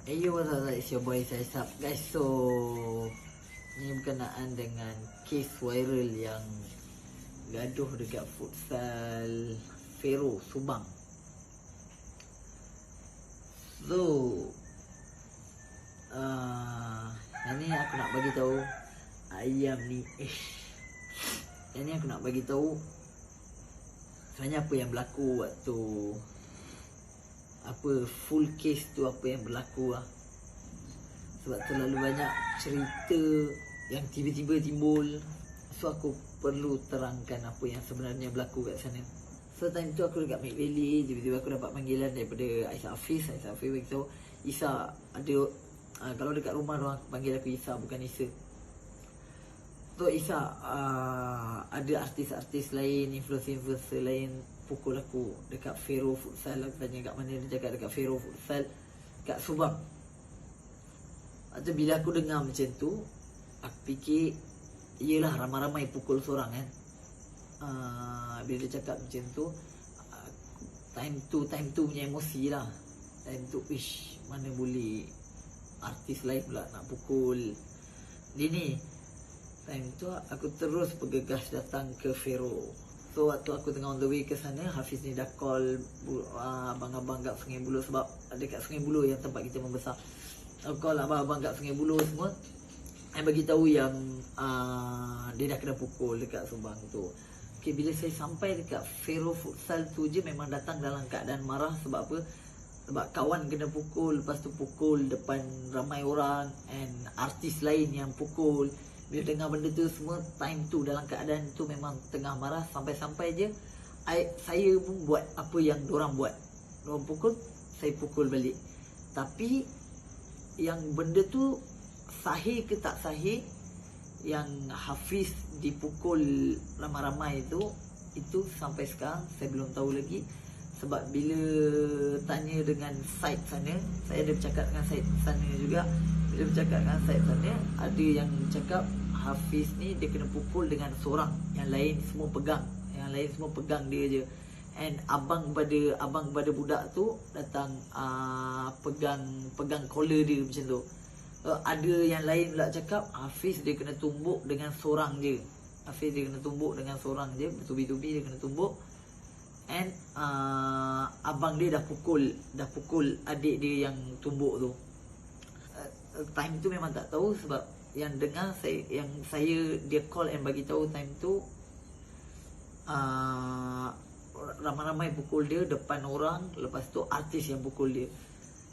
Hey, what's up, it's your boy Saisap guys. So ni berkenaan dengan kes viral yang gaduh dekat futsal Fero Subang. So yang ni aku nak bagi tahu ayam ni yang ni aku nak bagi tahu sebenarnya apa yang berlaku waktu full case tu, apa yang berlaku lah. Sebab terlalu banyak cerita yang tiba-tiba timbul, so aku perlu terangkan apa yang sebenarnya berlaku kat sana. So time tu aku dekat Mid Valley, tiba-tiba aku dapat panggilan daripada Aisyah Hafiz beritahu Isa ada kalau dekat rumah orang panggil aku Isa, bukan Isa. So Isa ada artis-artis lain, influencer lain pukul aku dekat Fero Futsal. Aku tanya kat mana, dia cakap dekat Fero Futsal kat Subang. Lepas tu bila aku dengar macam tu, aku fikir iyalah ramai-ramai pukul seorang kan. Bila dia cakap macam tu, time tu punya emosi lah. Time tu mana boleh artis lain pula nak pukul dia ni. Time tu aku terus bergegas datang ke Fero. So waktu aku tengah on the way ke sana, Hafiz ni dah call abang-abang kat Sungai Buloh, sebab dekat Sungai Buloh yang tempat kita membesar. Aku call abang-abang kat Sungai Buloh semua, yang bagi tahu yang dia dah kena pukul dekat Subang tu. Okay, bila saya sampai dekat Fero Futsal tu je memang datang dalam keadaan marah. Sebab apa? Sebab kawan kena pukul, lepas tu pukul depan ramai orang, and artis lain yang pukul. Bila dengar benda tu semua, time tu dalam keadaan tu memang tengah marah. Sampai-sampai je saya pun buat apa yang diorang buat. Diorang pukul, saya pukul balik. Tapi yang benda tu sahih ke tak sahih, yang Hafiz dipukul ramai-ramai itu sampai sekarang saya belum tahu lagi. Sebab bila tanya dengan side sana, saya ada bercakap dengan side sana juga. Bila bercakap dengan side sana, ada yang cakap Hafiz ni dia kena pukul dengan seorang, yang lain semua pegang dia je. And abang kepada budak tu datang pegang collar dia macam tu. Ada yang lain pula cakap Hafiz dia kena tumbuk dengan seorang je. Bertubi-tubi dia kena tumbuk. And abang dia dah pukul adik dia yang tumbuk tu. Time tu memang tak tahu, sebab yang dengar dia call and bagi tahu time tu ramai-ramai pukul dia depan orang. Lepas tu artis yang pukul dia.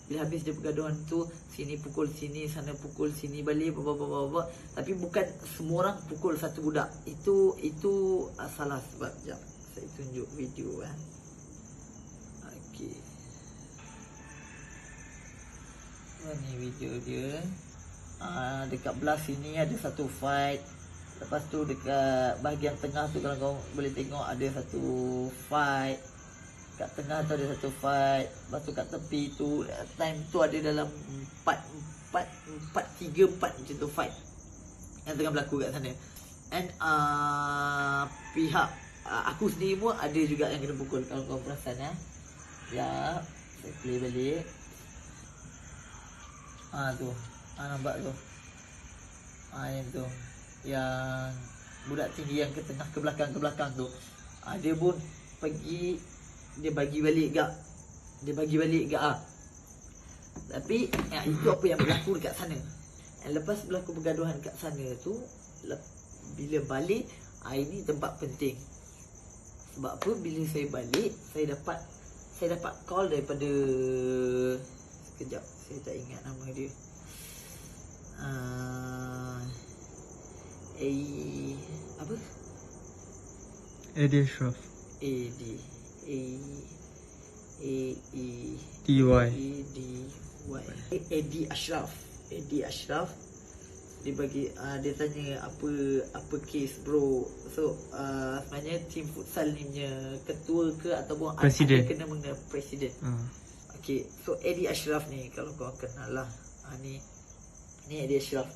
Bila habis dia pergaduhan tu, sini pukul sini, sana pukul sini balik, baba. Tapi bukan semua orang pukul satu budak. Itu salah. Sebab sekejap saya tunjuk video kan. Okey. Ni video dia. Dekat belah sini ada satu fight. Lepas tu dekat bahagian tengah tu, kalau kau boleh tengok, ada satu fight. Kat tengah tu ada satu fight. Lepas tu kat tepi tu, time tu ada dalam 3-4 macam tu fight yang tengah berlaku kat sana. And pihak aku sendiri pun ada juga yang kena pukul, kalau kau perasan ya. Saya play balik. Tu nampak tu. Yang tu, yang budak tinggi yang ke tengah ke belakang tu. Dia pun pergi, dia bagi balik gak. Tapi itu apa yang berlaku dekat sana. Lepas berlaku pergaduhan kat sana tu, bila balik, ini tempat penting. Sebab apa? Bila saya balik, saya dapat call daripada, sekejap saya tak ingat nama dia. Apa? Edi Ashraf. Edi Ashraf. Dia bagi dia tanya apa kes bro. So sebenarnya tim futsal ni punya ketua ke ataupun presiden, ada kena mengenai presiden. Okay, so Edi Ashraf ni kalau kau kenal lah. Ni Edi Ashraf.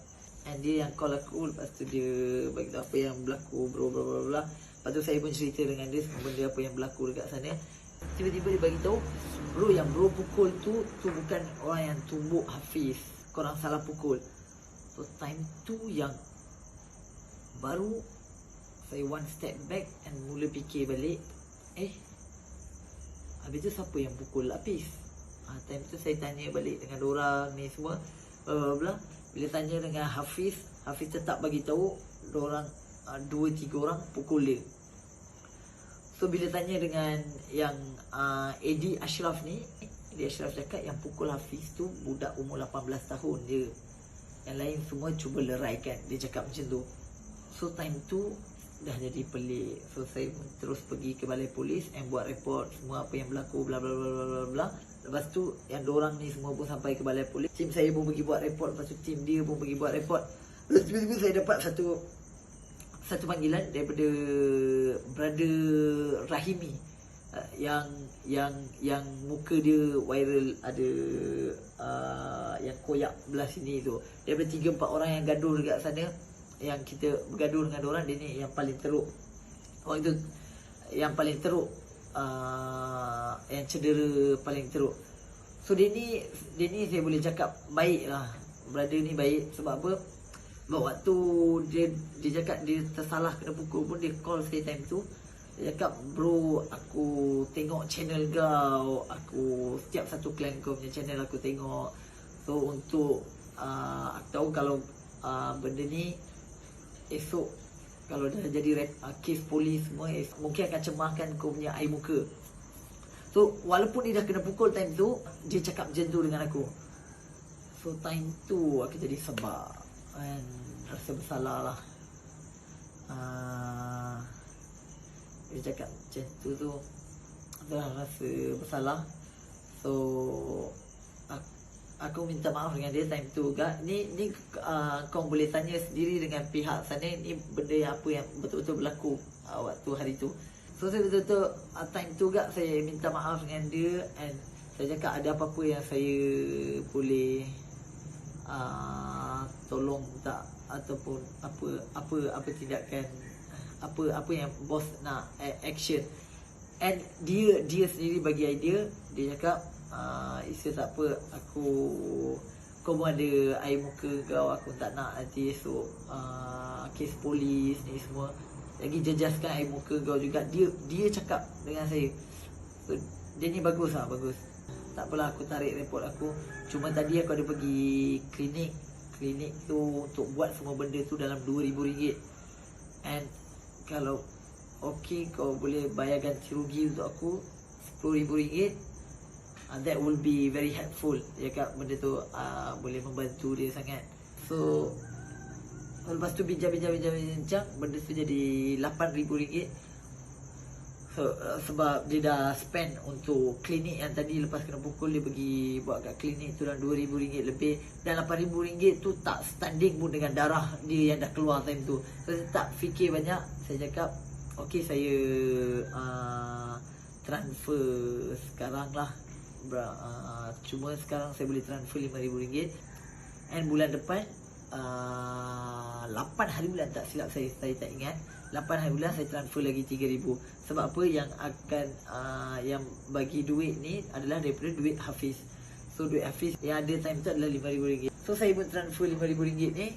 And dia yang call aku. Lepas tu dia bagi tahu apa yang berlaku bro, bla bla bla. Lepas tu saya pun cerita dengan dia semua benda apa yang berlaku dekat sana. Tiba-tiba dia bagi tahu, bro, yang bro pukul tu bukan orang yang tumbuk Hafiz, korang salah pukul. So time tu yang baru saya one step back and mula fikir balik, habis tu siapa yang pukul Hafiz? Time tu saya tanya balik dengan dorang ni semua, bla bla bla. Bila tanya dengan Hafiz tetap bagi tahu dorang 2-3 orang pukul dia. So bila tanya dengan yang Eddie Ashraf ni, Eddie Ashraf cakap yang pukul Hafiz tu budak umur 18 tahun je. Yang lain semua cuba leraikan. Dia cakap macam tu. So time tu dah jadi pelik. So saya terus pergi ke balai polis and buat report semua apa yang berlaku, bla bla bla bla bla. Lepas tu yang dorang ni semua pun sampai ke balai polis. Tim saya pun pergi buat report, lepas tu tim dia pun pergi buat report. Lepas tiba-tiba saya dapat satu panggilan daripada brother Rahimi, yang muka dia viral, ada yang koyak belah sini tu. Daripada 3-4 orang yang gaduh dekat sana, yang kita bergaduh dengan orang, dia ni yang paling teruk. Orang itu yang paling teruk, yang cedera paling teruk. So dia ni saya boleh cakap baik lah. Brother ni baik. Sebab apa? Sebab waktu dia cakap dia tersalah kena pukul pun, dia call saya time tu. Dia cakap, bro, aku tengok channel kau, aku setiap satu clan kau punya channel aku tengok. So untuk aku tahu kalau benda ni esok kalau dah jadi kes polis semua, mungkin akan cemarkan kau punya air muka. So walaupun dia dah kena pukul time tu, dia cakap macam tu dengan aku. So time tu aku jadi sebab and rasa bersalah lah. Dia cakap macam tu dah rasa bersalah. So aku minta maaf dengan dia time tu juga. Ni kau boleh tanya sendiri dengan pihak sana, ni benda yang apa yang betul-betul berlaku waktu hari tu. So saya betul-betul time tu juga saya minta maaf dengan dia, and saya cakap ada apa-apa yang saya boleh tolong tak, ataupun apa tindakan, apa yang bos nak action. And dia sendiri bagi idea. Dia cakap, Isa tak apa, kau pun ada air muka kau, aku tak nak nanti esok kes polis ni semua, lagi jejaskan air muka kau juga. Dia cakap dengan saya. So, dia ni bagus lah, bagus. Tak apalah, aku tarik report aku. Cuma tadi aku ada pergi klinik tu untuk buat semua benda tu dalam RM2,000. And kalau okey, kau boleh bayar ganti rugi untuk aku RM10,000, that will be very helpful. Dia cakap benda tu boleh membantu dia sangat. So lepas tu bincang, benda tu jadi RM8,000. So, sebab dia dah spend untuk klinik yang tadi lepas kena pukul, dia pergi buat kat klinik tu dalam RM2,000 lebih. Dan RM8,000 tu tak standing pun dengan darah dia yang dah keluar time tu. So saya tak fikir banyak. Saya cakap, okey, saya transfer sekarang lah. Cuma sekarang saya boleh transfer RM5,000. And bulan depan 8 hari bulan, tak silap saya tak ingat, 8 hari bulan saya transfer lagi RM3,000. Sebab apa? Yang akan yang bagi duit ni adalah daripada duit Hafiz. So duit Hafiz yang ada time tu adalah RM5,000. So saya pun transfer RM5,000 ni. Ni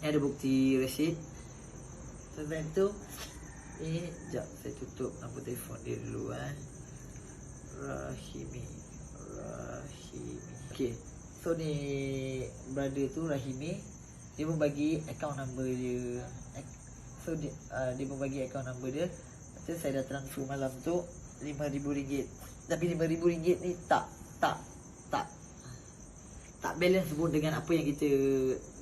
ada bukti resit. So time tu ni, sekejap saya tutup nombor telefon dia dulu. Rahimi. Okay. So ni brother tu Rahimi, dia pun bagi account number dia. So dia pun bagi account number dia. Lepas tu saya dah transfer malam tu RM5,000. Tapi RM5,000 ni tak balance pun dengan apa yang kita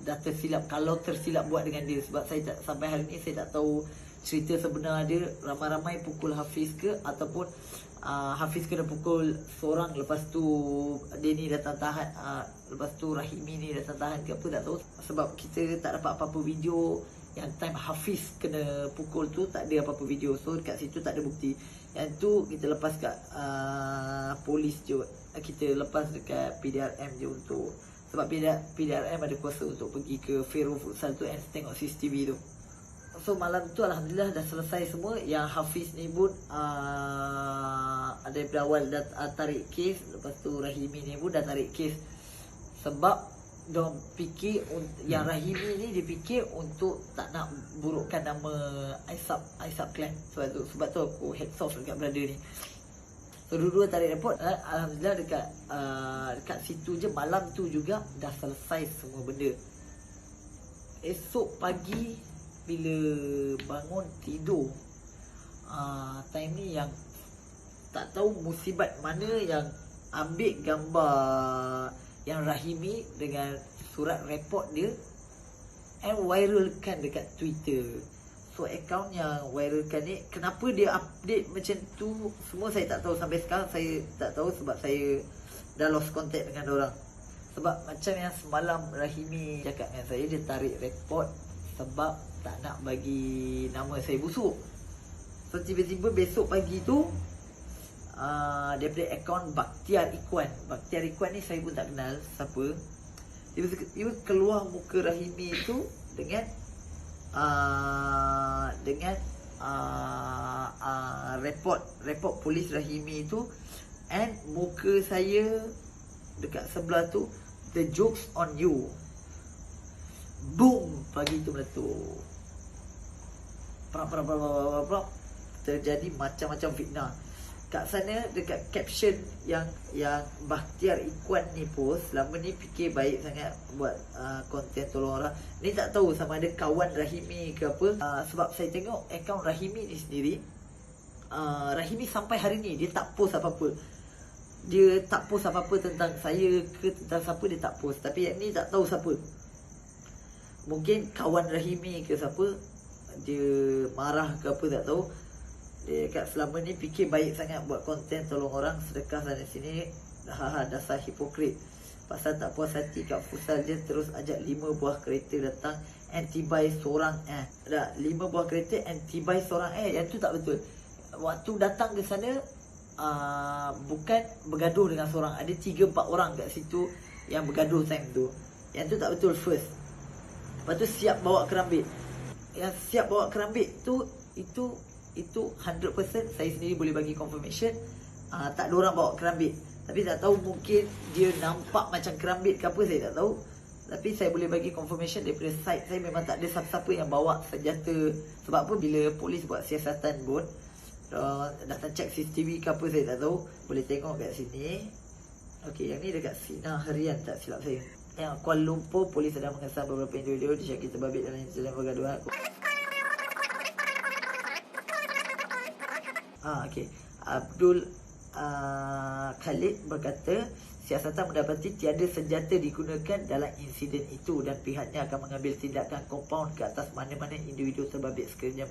dah tersilap. Kalau tersilap buat dengan dia. Sebab saya tak, sampai hari ni saya tak tahu cerita sebenar dia, ramai-ramai pukul Hafiz ke, ataupun Hafiz kena pukul seorang, lepas tu dia ni datang tahan, lepas tu Rahimi ni datang tahan ke apa, tak tahu. Sebab kita tak dapat apa-apa video yang time Hafiz kena pukul tu, tak ada apa-apa video. So dekat situ tak ada bukti. Yang tu kita lepas kat polis je, kita lepas dekat PDRM je untuk, sebab PDRM ada kuasa untuk pergi ke Fero Futsal tu and tengok CCTV tu. So malam tu alhamdulillah dah selesai semua. Yang Hafiz ni pun daripada awal dah tarik kes. Lepas tu Rahimi ni pun dah tarik kes. Sebab diorang fikir yang Rahimi ni dia fikir untuk tak nak burukkan nama Aisab Clan. Sebab tu aku heads off dekat brother ni. So dua-dua tarik report. Alhamdulillah dekat situ je malam tu juga dah selesai semua benda. Esok pagi bila bangun tidur, time ni yang tak tahu musibat mana yang ambil gambar yang Rahimi dengan surat report dia and viralkan dekat Twitter. So akaun yang viralkan ni, kenapa dia update macam tu semua saya tak tahu. Sampai sekarang saya tak tahu sebab saya dah lost contact dengan orang. Sebab macam yang semalam Rahimi cakap dengan saya, dia tarik report sebab tak nak bagi nama saya busuk. So tiba-tiba besok pagi tu daripada akaun Bakhtiar Ikhwan. Bakhtiar Ikhwan ni saya pun tak kenal siapa. Tiba-tiba keluar muka Rahimi tu dengan report polis Rahimi tu, and muka saya dekat sebelah tu, the jokes on you. Boom, pagi tu meletup. Terjadi macam-macam fitnah. Kat sana dekat caption yang Bakhtiar Ikhwan ni post, selama ni fikir baik sangat buat konten tolong orang. Ni tak tahu sama ada kawan Rahimi ke apa. Sebab saya tengok akaun Rahimi ni sendiri, Rahimi sampai hari ni dia tak post apa-apa. Dia tak post apa-apa tentang saya ke tentang siapa, dia tak post. Tapi yang ni tak tahu siapa. Mungkin kawan Rahimi ke siapa, dia marah ke apa tak tahu. Dia kat selama ni fikir baik sangat buat konten tolong orang, sedekah sana sini. Dasar hipokrit. Pasal tak puas hati kat futsal je terus ajak 5 buah kereta datang and tibai seorang 5 buah kereta and tibai seorang yang tu tak betul. Waktu datang ke sana bukan bergaduh dengan seorang, ada 3-4 orang kat situ yang bergaduh time tu. Yang tu tak betul first. Lepas tu siap bawa kerambit. Yang siap bawa kerambit tu itu 100% saya sendiri boleh bagi confirmation. Tak ada orang bawa kerambit. Tapi tak tahu, mungkin dia nampak macam kerambit ke apa, saya tak tahu. Tapi saya boleh bagi confirmation daripada side saya memang tak ada siapa-siapa yang bawa senjata. Sebab apa, bila polis buat siasatan pun datang check CCTV ke apa saya tak tahu. Boleh tengok kat sini. Okey, yang ni dekat Sinar Harian tak silap saya. Yang Kuala Lumpur, polis sedang mengesan beberapa individu disyaki terbabit dalam insiden pergaduhan. Okey. Abdul Khalid berkata siasatan mendapati tiada senjata digunakan dalam insiden itu dan pihaknya akan mengambil tindakan kompaun ke atas mana-mana individu terbabit sekiranya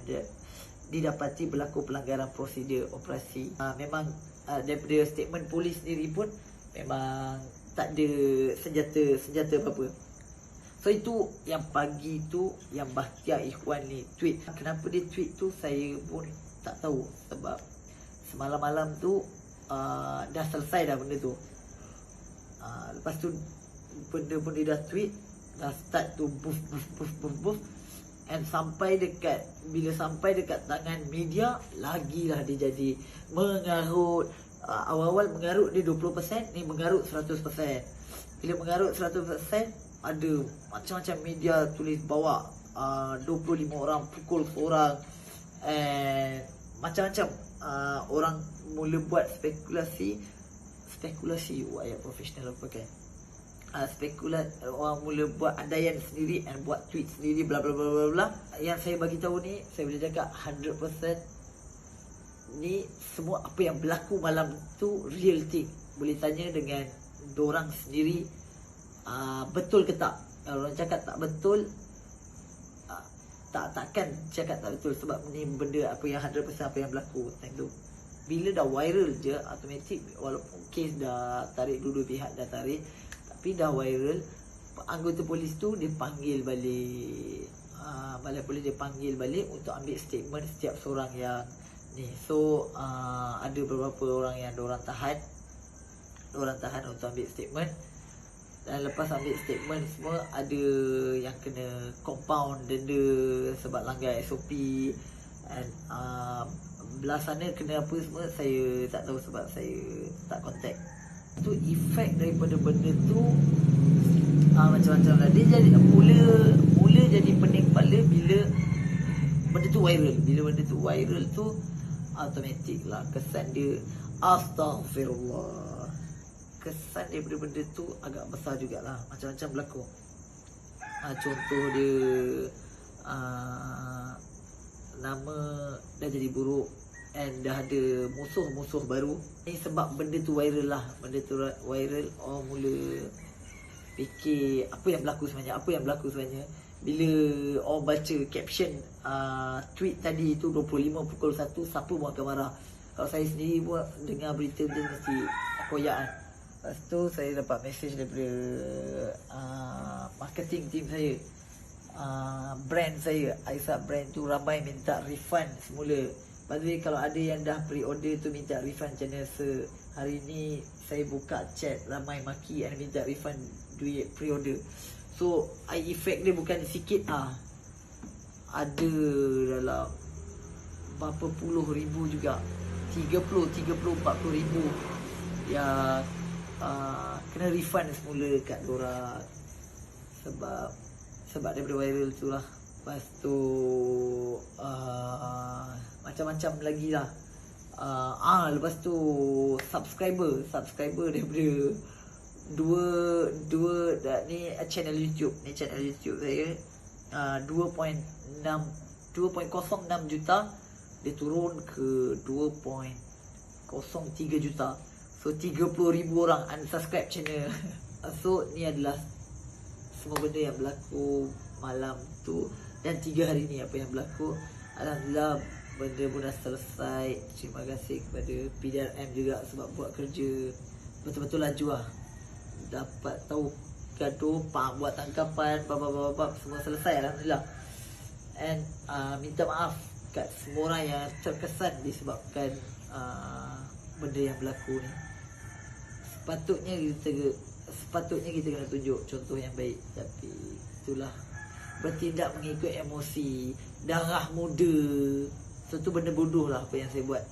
didapati berlaku pelanggaran prosedur operasi. Memang daripada statement polis sendiri pun memang tak ada senjata apa-apa. So itu yang pagi tu yang Bakhtiar Ikhwan ni tweet. Kenapa dia tweet tu saya pun tak tahu. Sebab semalam-malam tu dah selesai dah benda tu. Lepas tu benda pun dia dah tweet, dah start tu buff. And bila sampai dekat tangan media, lagilah dia jadi mengarut. Awal-awal mengarut dia 20%, ni mengarut 100%. Bila mengarut 100%, ada macam-macam media tulis bawa 25 orang pukul seorang. And macam-macam orang mula buat spekulasi ayat profesional apa kan. Orang mula buat andaian sendiri and buat tweet sendiri bla bla bla bla bla. Yang saya bagi tahu ni, saya boleh cakap 100% ni semua apa yang berlaku malam tu real thing. Boleh tanya dengan dorang sendiri betul ke tak. Kalau orang cakap tak betul, takkan cakap tak betul. Sebab ni benda apa yang 100% apa yang berlaku time tu. Bila dah viral je, automatik walaupun kes dah tarik, dua-dua pihak dah tarik, tapi dah viral, anggota polis tu dia panggil balik, balai polis dia panggil balik untuk ambil statement setiap seorang yang ni. So ada beberapa orang yang diorang tahan untuk ambil statement. Dan lepas ambil statement semua, ada yang kena compound denda sebab langgar SOP. And belah sana kena apa semua saya tak tahu sebab saya tak contact. Tu efek daripada benda tu macam-macam lah. Dia jadi mula jadi pening kepala bila benda tu viral. Bila benda tu viral tu automatik lah kesan dia astaghfirullah. Kesan daripada benda tu agak besar jugalah. Macam-macam berlaku. Contoh dia nama dah jadi buruk and dah ada musuh-musuh baru. Ni sebab benda tu viral lah. Benda tu viral, orang mula fikir apa yang berlaku sebenarnya. Bila orang baca caption tweet tadi tu 25 pukul 1, siapa pun akan marah. Kalau saya sendiri pun dengar berita tu mesti koyak kan. Lepas tu saya dapat mesej daripada marketing team saya, brand saya, Aisat brand tu ramai minta refund semula. By the way, kalau ada yang dah pre-order tu minta refund macam mana. Hari ni saya buka chat, ramai maki and minta refund duit pre-order. So effect dia bukan sikit ada dalam berapa puluh ribu juga, 30, 40 ribu yang kena refund semula kat diorang sebab daripada viral tu lah. Lepas tu macam-macam lagi lah. Lepas tu subscriber daripada dua ni channel YouTube saya 2.06 juta, dia turun ke 2.03 juta. So 30,000 orang unsubscribe channel. So ni adalah semua benda yang berlaku malam tu dan 3 hari ni apa yang berlaku. Alhamdulillah benda pun dah selesai. Terima kasih kepada PDRM juga sebab buat kerja betul-betul laju lah. Dapat tahu gaduh, buat tangkapan, semua selesai Alhamdulillah. And minta maaf kat semua orang yang terkesan disebabkan benda yang berlaku ni. Sepatutnya kita kena tunjuk contoh yang baik, tapi itulah, bertindak mengikut emosi, darah muda. So tu benda bodoh lah apa yang saya buat.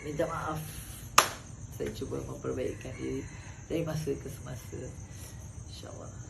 Minta maaf. Saya cuba memperbaikkan diri dari masa ke semasa, InsyaAllah.